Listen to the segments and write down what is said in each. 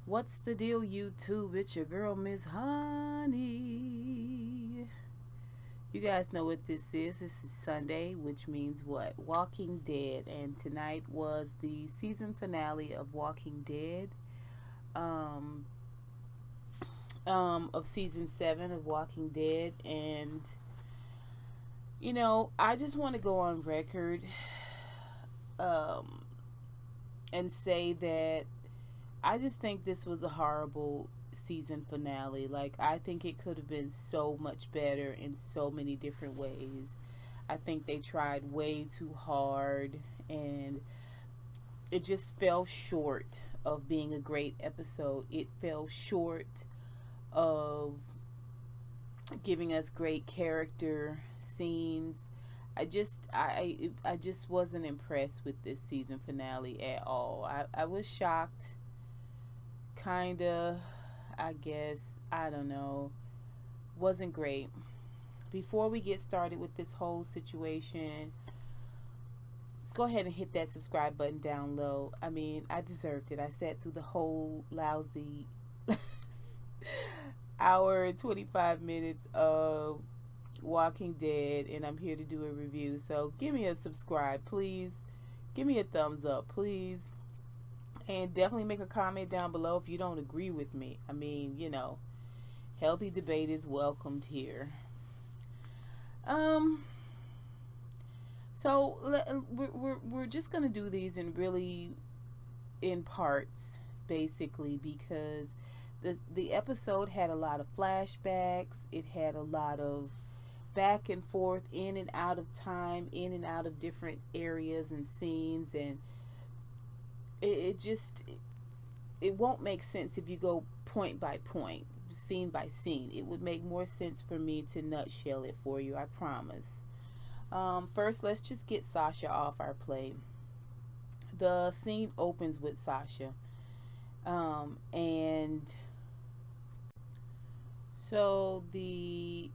What's the deal, YouTube? It's your girl, Miss Honey. You guys know what this is. This is Sunday, which means what? Walking Dead. And tonight was the season finale of Walking Dead. Um, of season 7 of Walking Dead. And, I just want to go on record um, and say that I just think this was a horrible season finale. Like, I think it could have been so much better in so many different ways. I think they tried way too hard, and it just fell short of being a great episode. It fell short of giving us great character scenes. I just wasn't impressed with this season finale at all. I was shocked, kinda, I guess. I don't know. Wasn't great. Before we get started with this whole situation, go ahead and hit that subscribe button down low. I mean, I deserved it. I sat through the whole lousy hour and 25 minutes of Walking Dead, and I'm here to do a review. So give me a subscribe, please. Give me a thumbs up, please. And definitely make a comment down below if you don't agree with me. I mean, healthy debate is welcomed here. Um, so we're just gonna do these in parts, basically, because the episode had a lot of flashbacks. It had a lot of back and forth, in and out of time, in and out of different areas and scenes, and it won't make sense if you go point by point, scene by scene. It would make more sense for me to nutshell it for you, I promise. First, let's just get Sasha off our plate. The scene opens with Sasha, and so the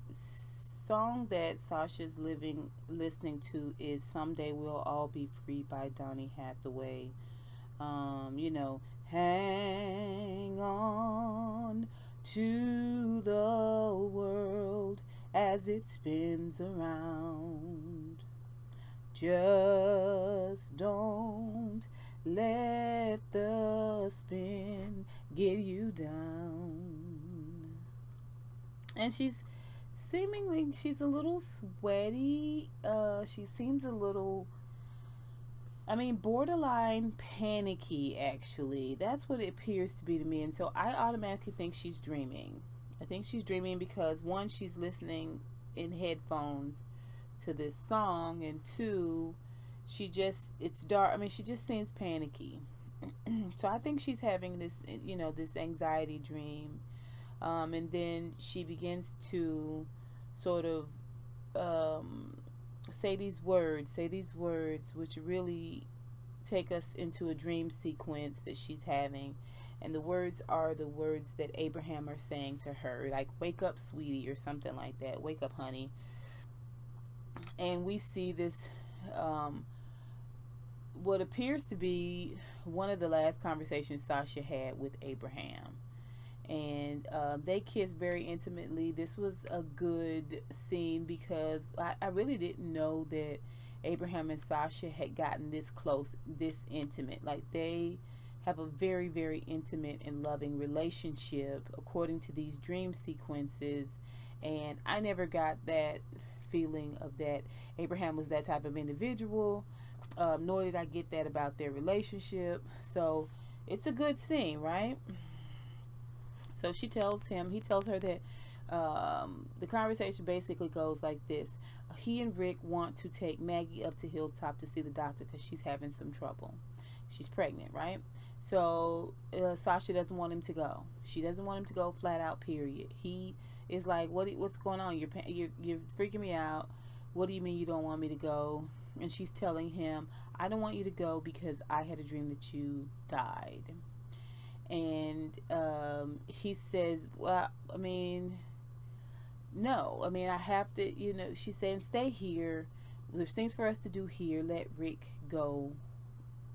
song that Sasha's listening to is "Someday We'll All Be Free" by Donny Hathaway. Hang on to the world as it spins around. Just don't let the spin get you down. And she's a little sweaty. She seems a little, borderline panicky, actually. That's what it appears to be to me. And so I automatically think she's dreaming. I think she's dreaming because, one, she's listening in headphones to this song, and two, it's dark. She just seems panicky. So I think she's having this anxiety dream. And then she begins to sort of say these words, which really take us into a dream sequence that she's having. And the words are the words that Abraham are saying to her, like, "Wake up, sweetie," or something like that. "Wake up, honey." And we see this, what appears to be one of the last conversations Sasha had with Abraham. And they kissed very intimately. This was a good scene because I really didn't know that Abraham and Sasha had gotten this close, this intimate. Like, they have a very, very intimate and loving relationship according to these dream sequences. And I never got that feeling of that Abraham was that type of individual, nor did I get that about their relationship. So it's a good scene, right? So he tells her that the conversation basically goes like this. He and Rick want to take Maggie up to Hilltop to see the doctor because she's having some trouble. She's pregnant, right? So Sasha doesn't want him to go. She doesn't want him to go, flat out, period. He is like, what's going on? You're freaking me out. What do you mean you don't want me to go? And she's telling him, "I don't want you to go because I had a dream that you died." And he says, "Well, no. I have to, she's saying, "Stay here. There's things for us to do here. Let Rick go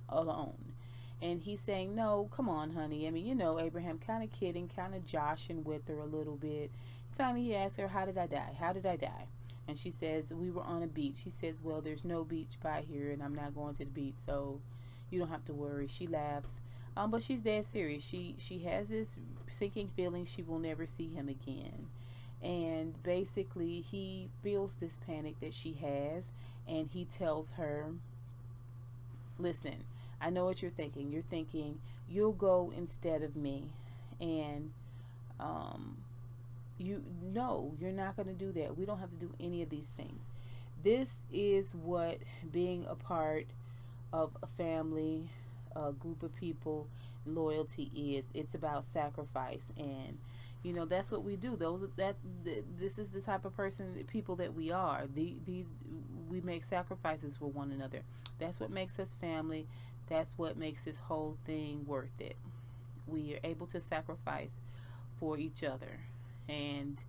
alone." And he's saying, no, come on, honey. I mean, Abraham kind of kidding, kind of joshing with her a little bit. Finally, he asks her, how did I die? How did I die? And she says, we were on a beach. He says, well, there's no beach by here, and I'm not going to the beach, so you don't have to worry. She laughs. But she's dead serious. She has this sinking feeling she will never see him again. And basically, he feels this panic that she has, and he tells her, listen, I know what you're thinking. You're thinking, you'll go instead of me. And you're not going to do that. We don't have to do any of these things. This is what being a part of a family, a group of people, loyalty is. It's about sacrifice, and that's what we do. This is the type of people that we are. We make sacrifices for one another. That's what makes us family. That's what makes this whole thing worth it. We are able to sacrifice for each other, and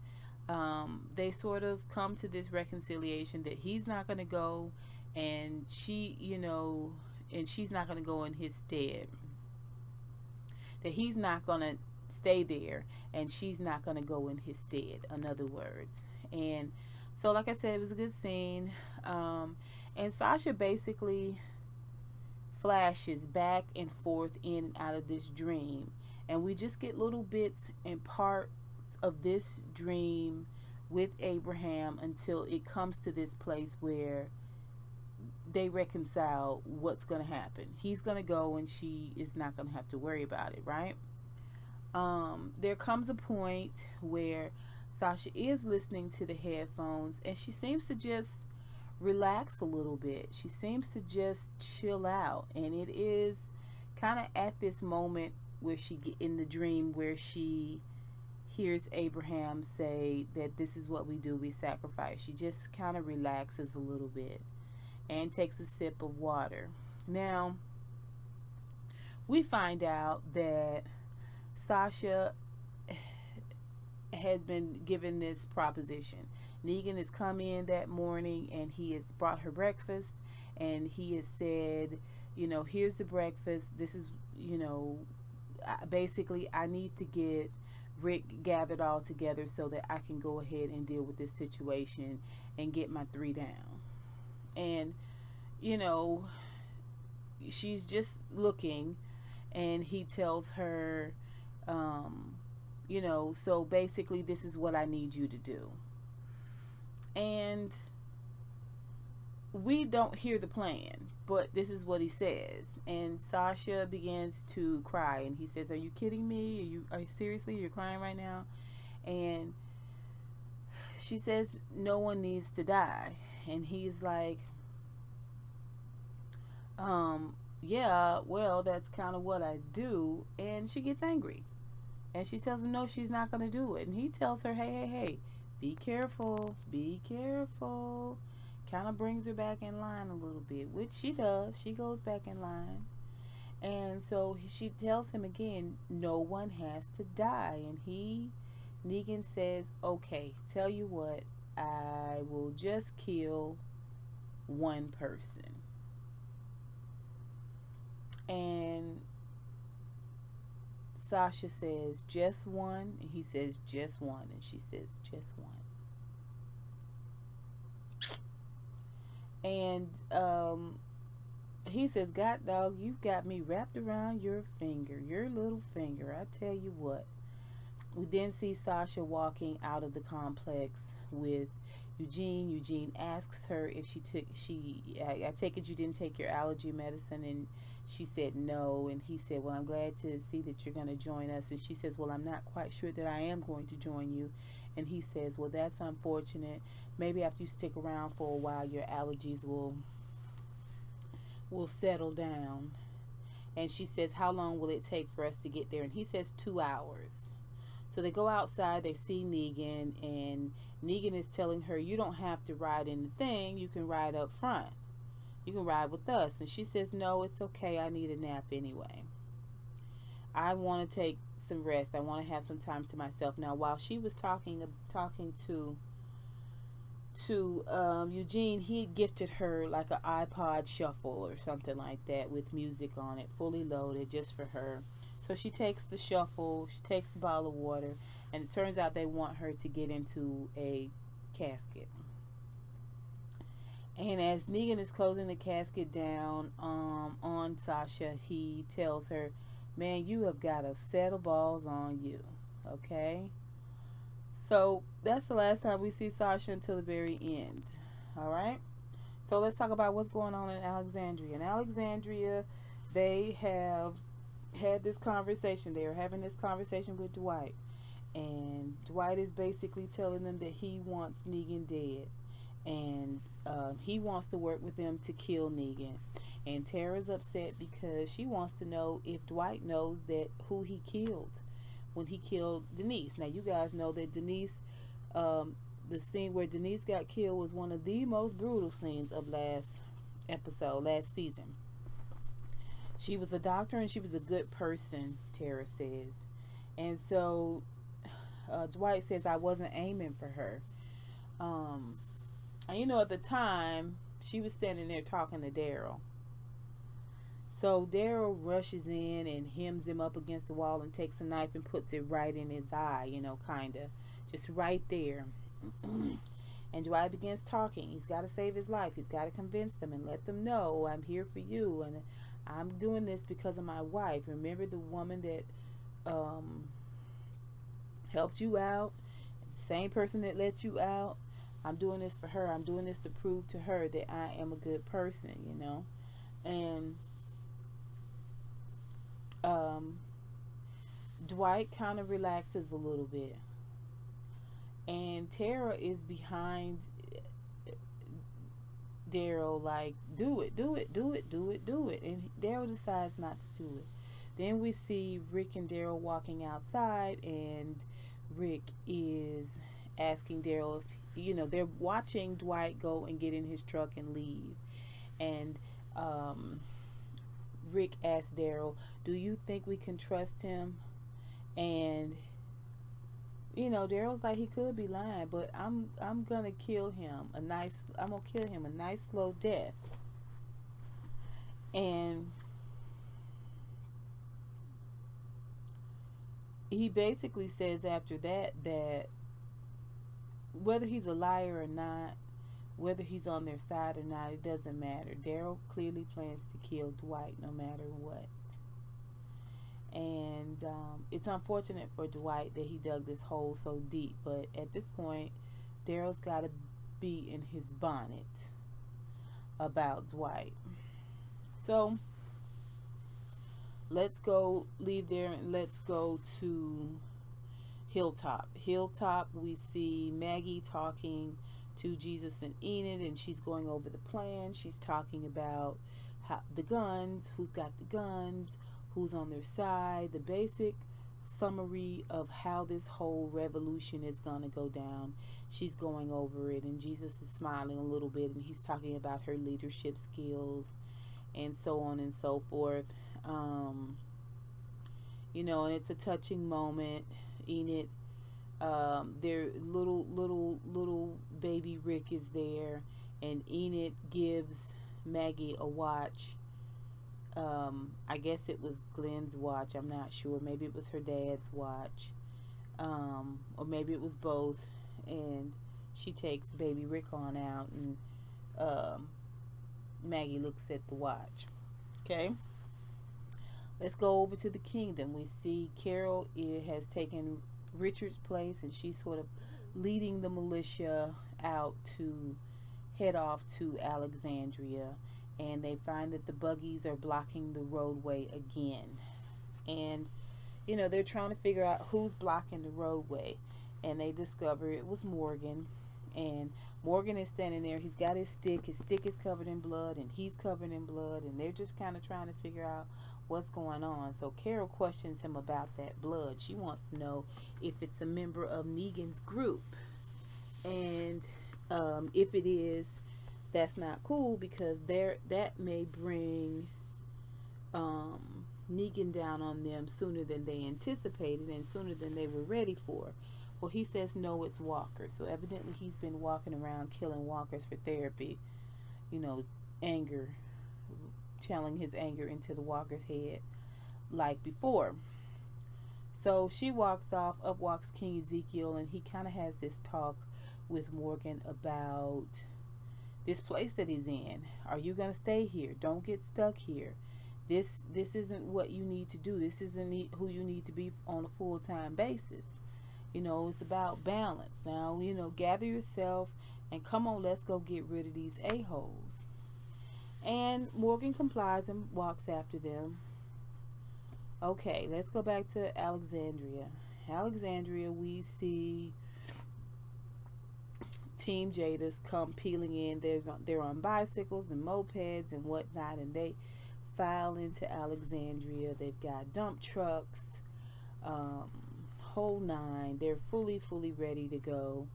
they sort of come to this reconciliation that he's not going to go, and she's not going to go in his stead. That he's not going to stay there, and she's not going to go in his stead, in other words. And so, like I said, it was a good scene. And Sasha basically flashes back and forth in and out of this dream. And we just get little bits and parts of this dream with Abraham until it comes to this place where they reconcile what's going to happen. He's going to go and she is not going to have to worry about it, right? There comes a point where Sasha is listening to the headphones and she seems to just relax a little bit. She seems to just chill out. And it is kind of at this moment where she get in the dream where she hears Abraham say that this is what we do, we sacrifice. She just kind of relaxes a little bit and takes a sip of water. Now, we find out that Sasha has been given this proposition. Negan has come in that morning and he has brought her breakfast, and he has said, here's the breakfast. This is, basically I need to get Rick gathered all together so that I can go ahead and deal with this situation and get my 3 down. And, she's just looking, and he tells her, so basically this is what I need you to do. And we don't hear the plan, but this is what he says. And Sasha begins to cry, and he says, are you kidding me? Are you seriously, you're crying right now? And she says, no one needs to die. And he's like, yeah, well, that's kind of what I do. And she gets angry, and she tells him no, she's not going to do it. And he tells her, hey, be careful, kind of brings her back in line a little bit, which she does. She goes back in line. And so she tells him again, no one has to die. And Negan says, okay, tell you what, I will just kill one person. And Sasha says, just one? And he says, just one. And she says, just one. And he says, God dog, you've got me wrapped around your little finger. I tell you what. We then see Sasha walking out of the complex with Eugene. Eugene asks her if I take it you didn't take your allergy medicine, and she said no. And he said, well, I'm glad to see that you're going to join us. And she says, well, I'm not quite sure that I am going to join you. And he says, well, that's unfortunate. Maybe after you stick around for a while, your allergies will settle down. And she says, how long will it take for us to get there? And he says 2 hours. So they go outside, they see Negan, and Negan is telling her, you don't have to ride in the thing, you can ride up front. You can ride with us. And she says, no, it's okay, I need a nap anyway. I want to take some rest. I want to have some time to myself. Now, while she was talking to to Eugene. He had gifted her like an iPod shuffle or something like that with music on it, fully loaded, just for her. So she takes the shuffle, she takes the bottle of water, and it turns out they want her to get into a casket. And as Negan is closing the casket down on Sasha, he tells her, "Man, you have got a set of balls on you." Okay? So that's the last time we see Sasha until the very end. All right? So let's talk about what's going on in Alexandria. In Alexandria, they have had this conversation. They are having this conversation with Dwight. And Dwight is basically telling them that he wants Negan dead. And he wants to work with them to kill Negan. And Tara's upset because she wants to know if Dwight knows that who he killed when he killed Denise. Now you guys know that Denise, the scene where Denise got killed was one of the most brutal scenes of last season. She was a doctor and she was a good person, Tara says. And so Dwight says, "I wasn't aiming for her." Um, and at the time, she was standing there talking to Daryl. So Daryl rushes in and hems him up against the wall and takes a knife and puts it right in his eye, kind of. Just right there. And Dwight begins talking. He's got to save his life. He's got to convince them and let them know, "I'm here for you. And I'm doing this because of my wife. Remember the woman that helped you out? Same person that let you out? I'm doing this for her. I'm doing this to prove to her that I am a good person, And Dwight kind of relaxes a little bit. And Tara is behind Daryl, like, "Do it, do it, do it, do it, do it." And Daryl decides not to do it. Then we see Rick and Daryl walking outside, and Rick is asking Daryl if, they're watching Dwight go and get in his truck and leave. And Rick asks Daryl, "Do you think we can trust him?" And Daryl's like, he could be lying, but I'm gonna kill him I'm gonna kill him a nice slow death. And he basically says after that whether he's a liar or not, whether he's on their side or not, it doesn't matter. Daryl clearly plans to kill Dwight no matter what. And it's unfortunate for Dwight that he dug this hole so deep, but at this point, Daryl's got to be in his bonnet about Dwight. So let's leave there and let's go to Hilltop. Hilltop, we see Maggie talking to Jesus and Enid, and she's going over the plan. She's talking about the guns, who's got the guns, who's on their side, the basic summary of how this whole revolution is going to go down. She's going over it, and Jesus is smiling a little bit, and he's talking about her leadership skills and so on and so forth. And it's a touching moment. Enid, their little baby Rick is there, and Enid gives Maggie a watch. I guess it was Glenn's watch. I'm not sure. Maybe it was her dad's watch. Or maybe it was both. And she takes baby Rick on out, and Maggie looks at the watch. Okay. Let's go over to the kingdom. We see Carol has taken Richard's place, and she's sort of leading the militia out to head off to Alexandria. And they find that the buggies are blocking the roadway again. And, they're trying to figure out who's blocking the roadway. And they discover it was Morgan. And Morgan is standing there. He's got his stick. His stick is covered in blood, and he's covered in blood. And they're just kind of trying to figure out what's going on. So Carol questions him about that blood. She wants to know if it's a member of Negan's group. And if it is, that's not cool, because that may bring Negan down on them sooner than they anticipated and sooner than they were ready for. Well, he says no, it's walkers. So evidently he's been walking around killing walkers for therapy. You know, anger, channeling his anger into the walker's head like before. So she walks off. Up walks King Ezekiel, and he kind of has this talk with Morgan about this place that he's in. Are you going to stay here? Don't get stuck here. This isn't what you need to do. This isn't who you need to be on a full-time basis. You know, it's about balance. Now, you know, gather yourself and come on, let's go get rid of these a-holes. And Morgan complies and walks after them. Okay, let's go back to Alexandria. Alexandria, we see Team Jadis come peeling in. They're on bicycles and mopeds and whatnot, and they file into Alexandria. They've got dump trucks, whole nine. They're fully ready to go.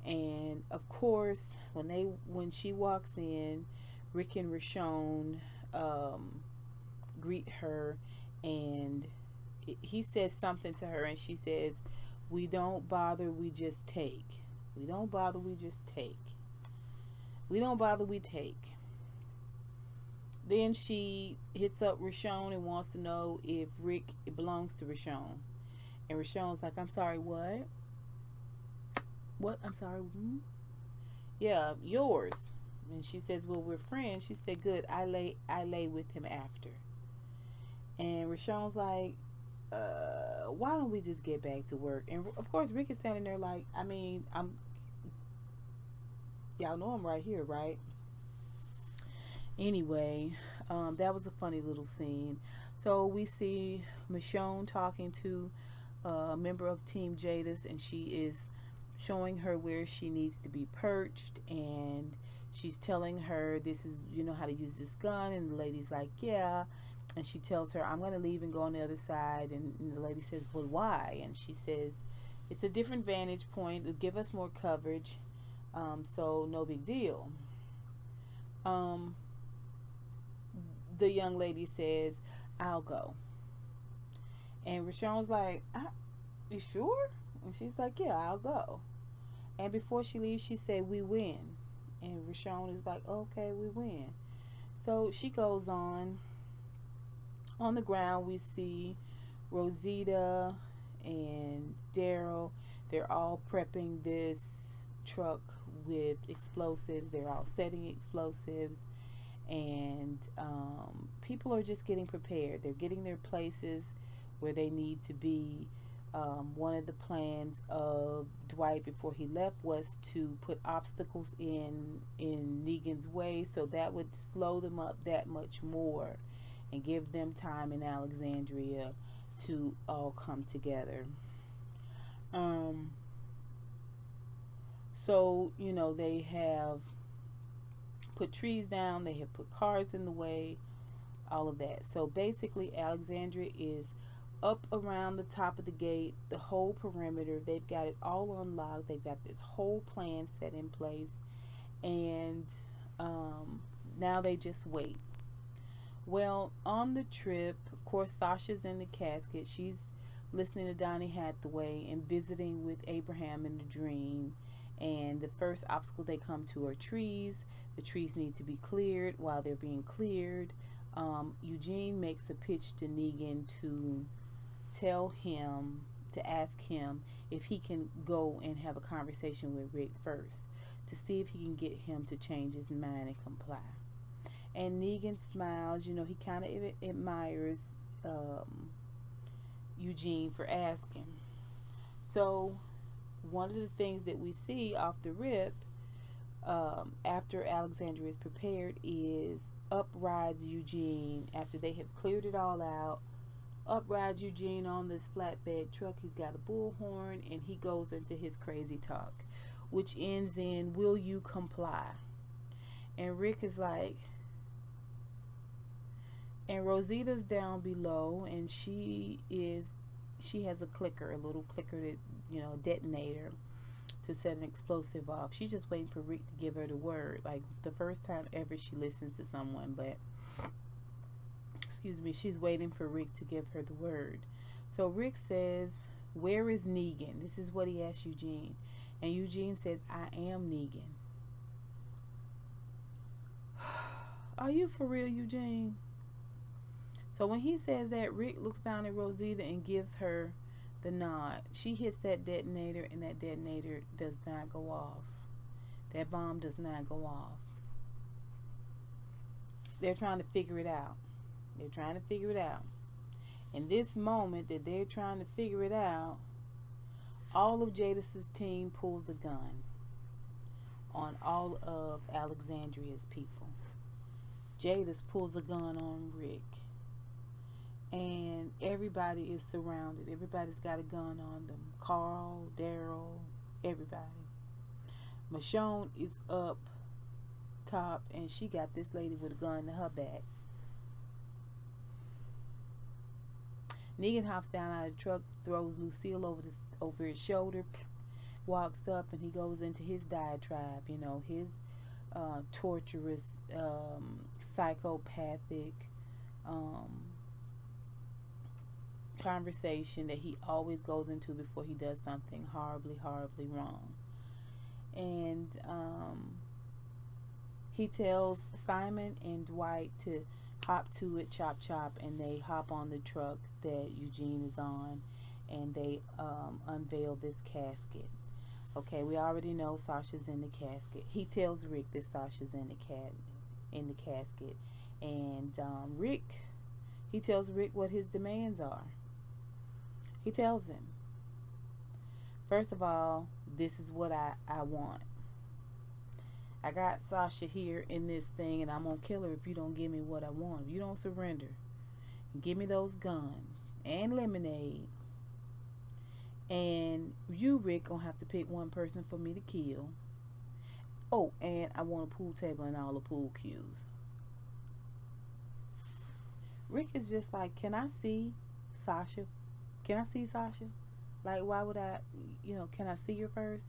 And of course, when she walks in, Rick and Rashon greet her, and he says something to her, and she says, "We don't bother, we just take. We don't bother, we just take. We don't bother, we take." Then she hits up Rashon and wants to know if Rick belongs to Rashon. And Rashon's like, "I'm sorry, what? What? I'm sorry. Yeah, yours." And she says, "Well, we're friends." She said, "Good. I lay with him after." And Rashon's like, "Why don't we just get back to work?" And of course, Rick is standing there like, y'all know I'm right here, right? Anyway, that was a funny little scene. So we see Michonne talking to a member of Team Jadis, and she is showing her where she needs to be perched, and she's telling her, "This is, you know how to use this gun." And the lady's like, "Yeah." And she tells her, "I'm going to leave and go on the other side." And the lady says, "Well, why?" And she says, "It's a different vantage point. It'll give us more coverage. So no big deal." The young lady says, "I'll go." And Rashon's like, "You sure?" And she's like, "Yeah, I'll go." And before she leaves, she said, "We win." And Rashon is like, "Okay, we win." So she goes on. On the ground, we see Rosita and Daryl. They're all prepping this truck with explosives. They're all setting explosives. And people are just getting prepared. They're getting their places where they need to be. One of the plans of Dwight before he left was to put obstacles in Negan's way, so that would slow them up that much more and give them time in Alexandria to all come together. So, you know, they have put trees down, they have put cars in the way, all of that. So basically, Alexandria is up around the top of the gate, the whole perimeter. They've got it all unlocked. They've got this whole plan set in place. And now they just wait. Well, on the trip, of course, Sasha's in the casket. She's listening to Donny Hathaway and visiting with Abraham in the dream. And the first obstacle they come to are trees. The trees need to be cleared. While they're being cleared, Eugene makes a pitch to Negan to tell him, to ask him if he can go and have a conversation with Rick first to see if he can get him to change his mind and comply. And Negan smiles. You know, he kind of admires Eugene for asking. So one of the things that we see off the rip after Alexandria is prepared is up rides Eugene. After they have cleared it all out, up rides Eugene on this flatbed truck. He's got a bullhorn, and he goes into his crazy talk, which ends in, "Will you comply?" And Rick is like, and Rosita's down below, and she has a clicker, a little clicker that, you know, detonator to set an explosive off. She's just waiting for Rick to give her the word, like the first time ever she listens to someone. But excuse me, she's waiting for Rick to give her the word. So Rick says, Where is Negan? This is what he asked Eugene. And Eugene says, I am Negan. Are you for real, Eugene? So when he says that, Rick looks down at Rosita and gives her the nod. She hits that detonator, and that detonator does not go off. That bomb does not go off. They're trying to figure it out. They're trying to figure it out. In this moment that they're trying to figure it out, all of Jadis's team pulls a gun on all of Alexandria's people. Jadis pulls a gun on Rick. And everybody is surrounded. Everybody's got a gun on them. Carl, Daryl, everybody. Michonne is up top, and she got this lady with a gun to her back. Negan hops down out of the truck, throws Lucille over his shoulder, walks up, and he goes into his diatribe. You know, his torturous, psychopathic conversation that he always goes into before he does something horribly, horribly wrong. And he tells Simon and Dwight to hop to it, chop chop, and they hop on the truck that Eugene is on, and they unveil this casket. Okay, we already know Sasha's in the casket. He tells Rick that Sasha's in the casket, and he tells Rick what his demands are. He tells him, first of all, this is what I want. I got Sasha here in this thing, and I'm going to kill her if you don't give me what I want. If you don't surrender, give me those guns and lemonade. And you, Rick, going to have to pick one person for me to kill. Oh, and I want a pool table and all the pool cues. Rick is just like, can I see Sasha? Can I see Sasha? Like, why would I, can I see her first?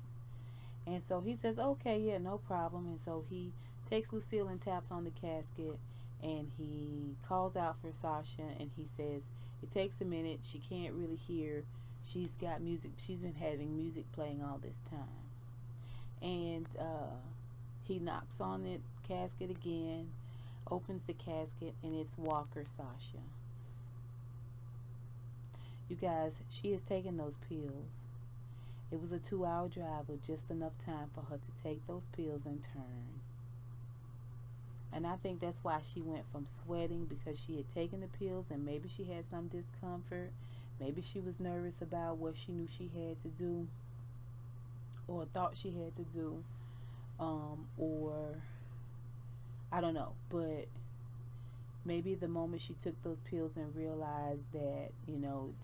And so he says, okay, yeah, no problem. And so he takes Lucille and taps on the casket, and he calls out for Sasha, and he says, it takes a minute. She can't really hear. She's got music. She's been having music playing all this time. And he knocks on the casket again, opens the casket, and it's Walker Sasha. You guys, she has taken those pills. It was a 2-hour drive with just enough time for her to take those pills and turn. And I think that's why she went from sweating, because she had taken the pills and maybe she had some discomfort. Maybe she was nervous about what she knew she had to do or thought she had to do. Or I don't know. But maybe the moment she took those pills and realized that,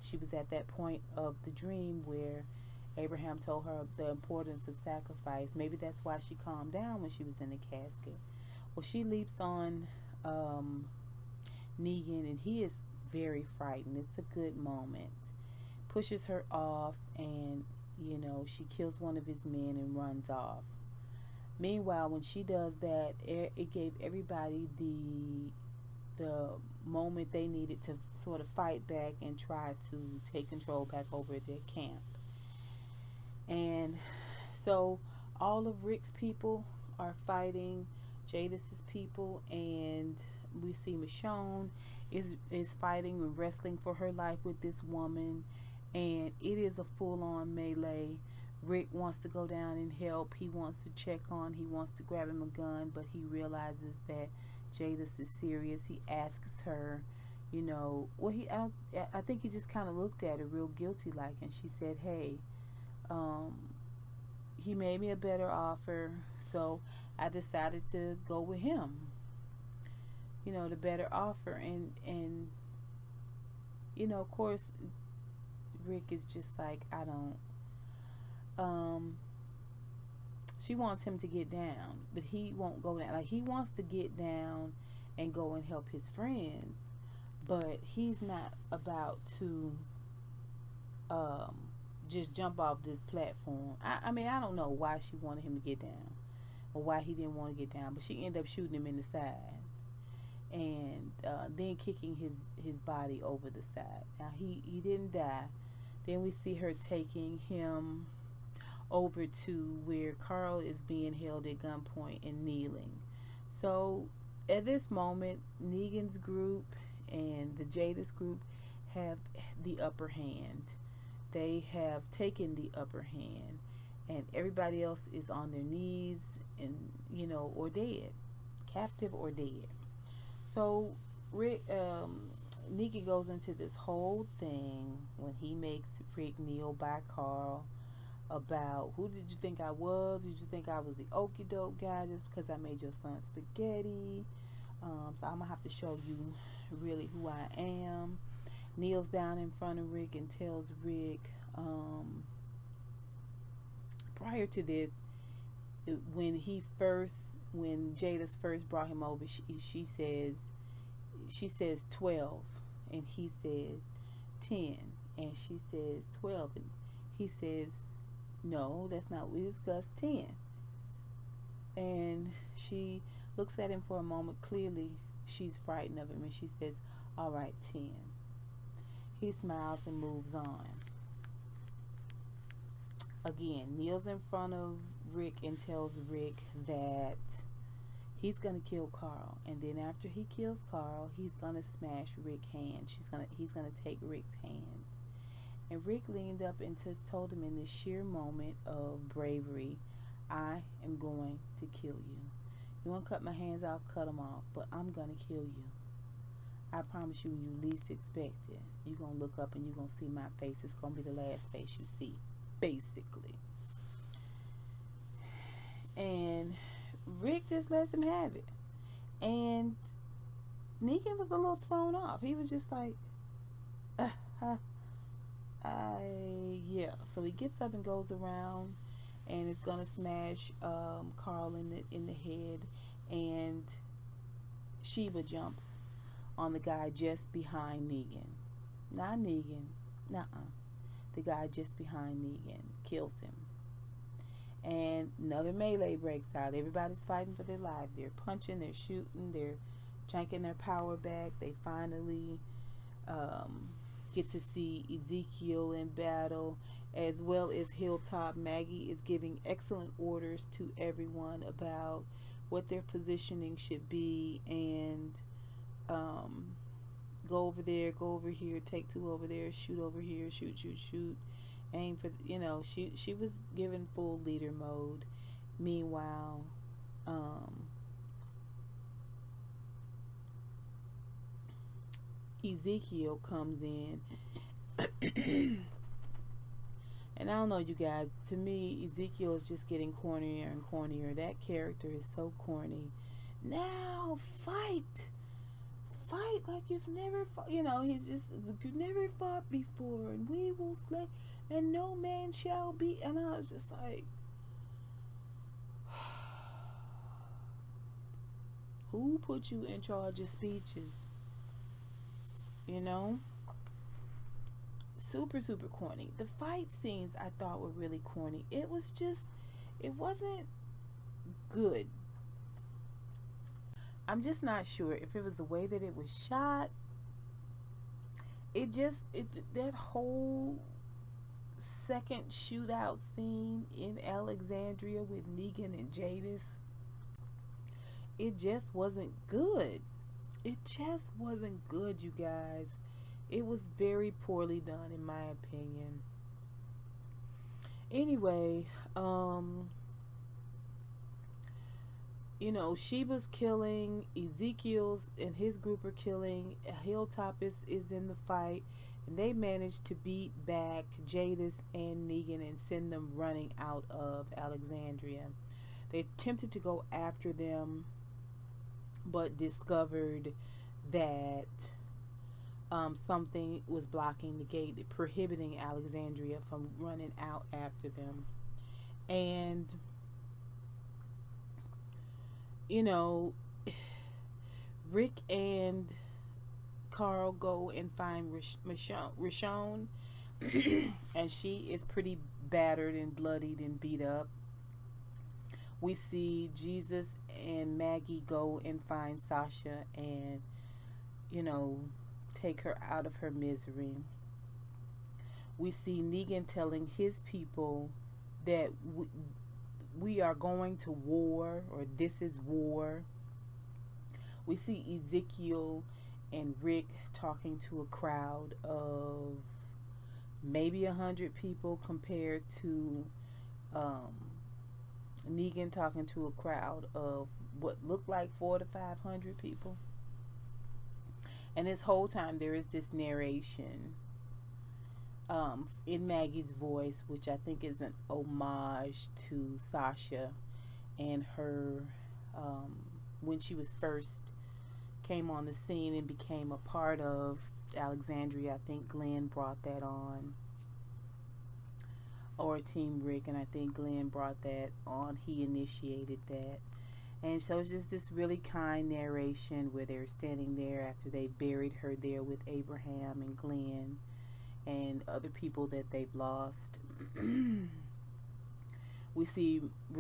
she was at that point of the dream where Abraham told her the importance of sacrifice. Maybe that's why she calmed down when she was in the casket. Well, she leaps on Negan, and he is very frightened. It's a good moment. Pushes her off, and, she kills one of his men and runs off. Meanwhile, when she does that, it gave everybody the moment they needed to sort of fight back and try to take control back over their camp. And so all of Rick's people are fighting Jadis's people, and we see Michonne is fighting and wrestling for her life with this woman, and it is a full-on melee. Rick wants to go down and help. He wants to check on. He wants to grab him a gun, but he realizes that Jadis is serious. He asks her, I think he just kind of looked at her real guilty like, and she said, hey, he made me a better offer, so I decided to go with him. The better offer, and of course, Rick is just like, I don't. She wants him to get down, but he won't go down. Like, he wants to get down and go and help his friends, but he's not about to just jump off this platform. I mean, I don't know why she wanted him to get down or why he didn't want to get down, but she ended up shooting him in the side and then kicking his body over the side. Now, he didn't die, Then we see her taking him over to where Carl is being held at gunpoint and kneeling. So at this moment, Negan's group and the Jadis group have the upper hand. They have taken the upper hand, and everybody else is on their knees and, or dead, captive or dead. So Negan goes into this whole thing when he makes Rick kneel by Carl about, who did you think I was? Did you think I was the okie doke guy just because I made your son spaghetti? So I'm gonna have to show you really who I am. Kneels down in front of Rick and tells Rick, prior to this, when Jada's first brought him over, she says 12, and he says 10, and she says 12, and he says, no, that's not what we discussed, 10. And she looks at him for a moment. Clearly she's frightened of him, and she says, all right, 10. He smiles and moves on. Again, kneels in front of Rick and tells Rick that he's gonna kill Carl, and then after he kills Carl, he's gonna smash Rick's hand. He's gonna take Rick's hands. And Rick leaned up and just told him in this sheer moment of bravery, I am going to kill you. You want to cut my hands off? Cut them off. But I'm going to kill you. I promise you, when you least expect it, you're going to look up and you're going to see my face. It's going to be the last face you see, basically. And Rick just lets him have it. And Negan was a little thrown off. He was just like, yeah. So he gets up and goes around, and is gonna smash Carl in the head, and Sheba jumps on the guy just behind Negan. Not Negan. Nuh-uh. The guy just behind Negan kills him. And another melee breaks out. Everybody's fighting for their life. They're punching, they're shooting, they're janking their power back. They finally get to see Ezekiel in battle, as well as Hilltop. Maggie is giving excellent orders to everyone about what their positioning should be, and go over there, go over here, take two over there, shoot over here, shoot, aim for, she was given full leader mode. Meanwhile, Ezekiel comes in. And I don't know, you guys, to me Ezekiel is just getting cornier and cornier. That character is so corny. Now fight like you've never fought. He's just, you've never fought before, and we will slay, and no man shall be. And I was just like, who put you in charge of speeches? Super, super corny. The fight scenes I thought were really corny. It wasn't good. I'm just not sure if it was the way that it was shot. That whole second shootout scene in Alexandria with Negan and Jadis, it just wasn't good. It just wasn't good, you guys. It was very poorly done, in my opinion. Anyway, Sheba's killing, Ezekiel's and his group are killing, Hilltop is in the fight, and they managed to beat back Jadis and Negan and send them running out of Alexandria. They attempted to go after them, but discovered that something was blocking the gate, prohibiting Alexandria from running out after them. And Rick and Carl go and find Rishon, and she is pretty battered and bloodied and beat up. We see Jesus and Maggie go and find Sasha and, take her out of her misery. We see Negan telling his people that we are going to war, or this is war. We see Ezekiel and Rick talking to a crowd of maybe 100 people compared to um, Negan talking to a crowd of what looked like 400 to 500 people. And this whole time there is this narration in Maggie's voice, which I think is an homage to Sasha and her when she was first came on the scene and became a part of Alexandria. I think Glenn brought that on, or Team Rick, and I think Glenn brought that on. He initiated that. And so it's just this really kind narration where they're standing there after they buried her there with Abraham and Glenn and other people that they've lost. We're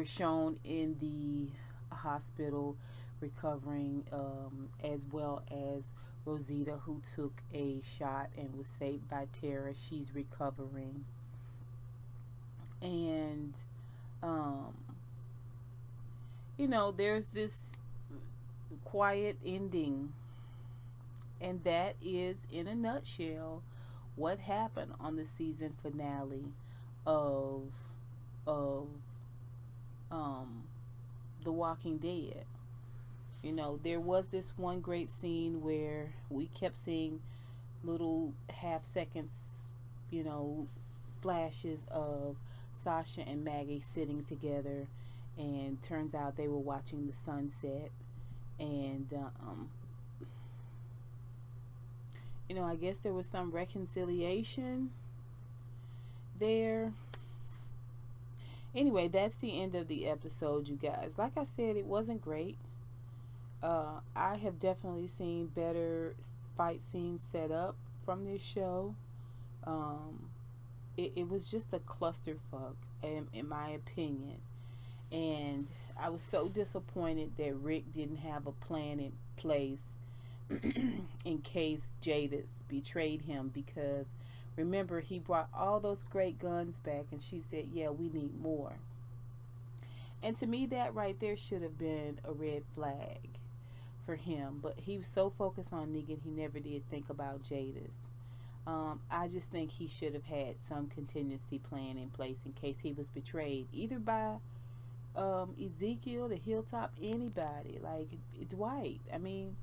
shown in the hospital recovering, as well as Rosita, who took a shot and was saved by Tara. She's recovering. And there's this quiet ending, and that is, in a nutshell, what happened on the season finale of The Walking Dead. There was this one great scene where we kept seeing little half seconds, flashes of Sasha and Maggie sitting together, and turns out they were watching the sunset. And I guess there was some reconciliation there. Anyway, that's the end of the episode, you guys. Like I said, it wasn't great. I have definitely seen better fight scenes set up from this show. It was just a clusterfuck, in my opinion. And I was so disappointed that Rick didn't have a plan in place in case Jadis betrayed him, because remember, he brought all those great guns back and she said, yeah, we need more. And to me, that right there should have been a red flag for him. But he was so focused on Negan, he never did think about Jadis. I just think he should have had some contingency plan in place in case he was betrayed, either by Ezekiel, the Hilltop, anybody, like Dwight. I mean,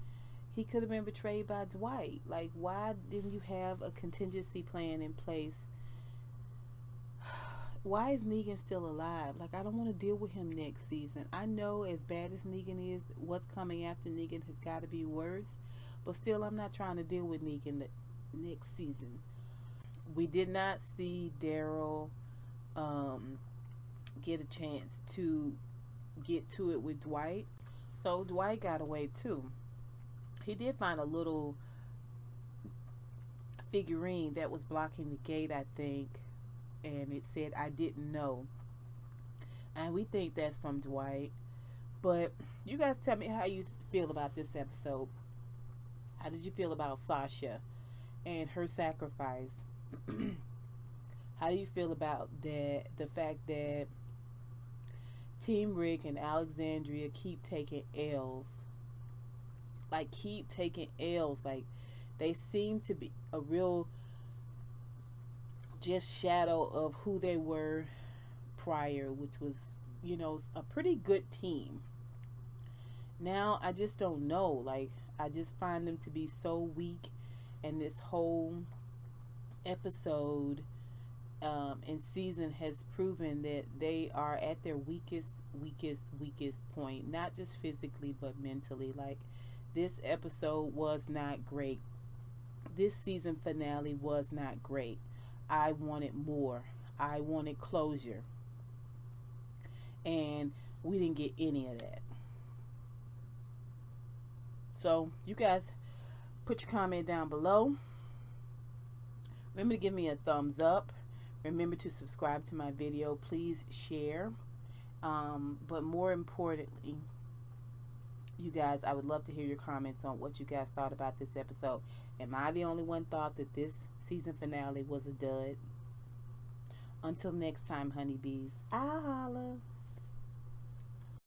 he could have been betrayed by Dwight. Like, why didn't you have a contingency plan in place? Why is Negan still alive? Like, I don't want to deal with him next season. I know as bad as Negan is, what's coming after Negan has got to be worse. But still, I'm not trying to deal with Negan the next season. We did not see Daryl get a chance to get to it with Dwight. So Dwight got away too. He did find a little figurine that was blocking the gate, I think, and it said, I didn't know. And we think that's from Dwight. But you guys tell me how you feel about this episode. How did you feel about Sasha and her sacrifice? How do you feel about the fact that Team Rick and Alexandria keep taking L's? Like, keep taking L's. Like, they seem to be a real just shadow of who they were prior, which was, a pretty good team. Now, I just don't know. Like, I just find them to be so weak, and this whole episode and season has proven that they are at their weakest point, not just physically, but mentally. Like, this episode was not great. This season finale was not great. I wanted more. I wanted closure. And we didn't get any of that. So, you guys, put your comment down below. Remember to give me a thumbs up. Remember to subscribe to my video. Please share. But more importantly, you guys, I would love to hear your comments on what you guys thought about this episode. Am I the only one thought that this season finale was a dud? Until next time, honeybees, I'll holla.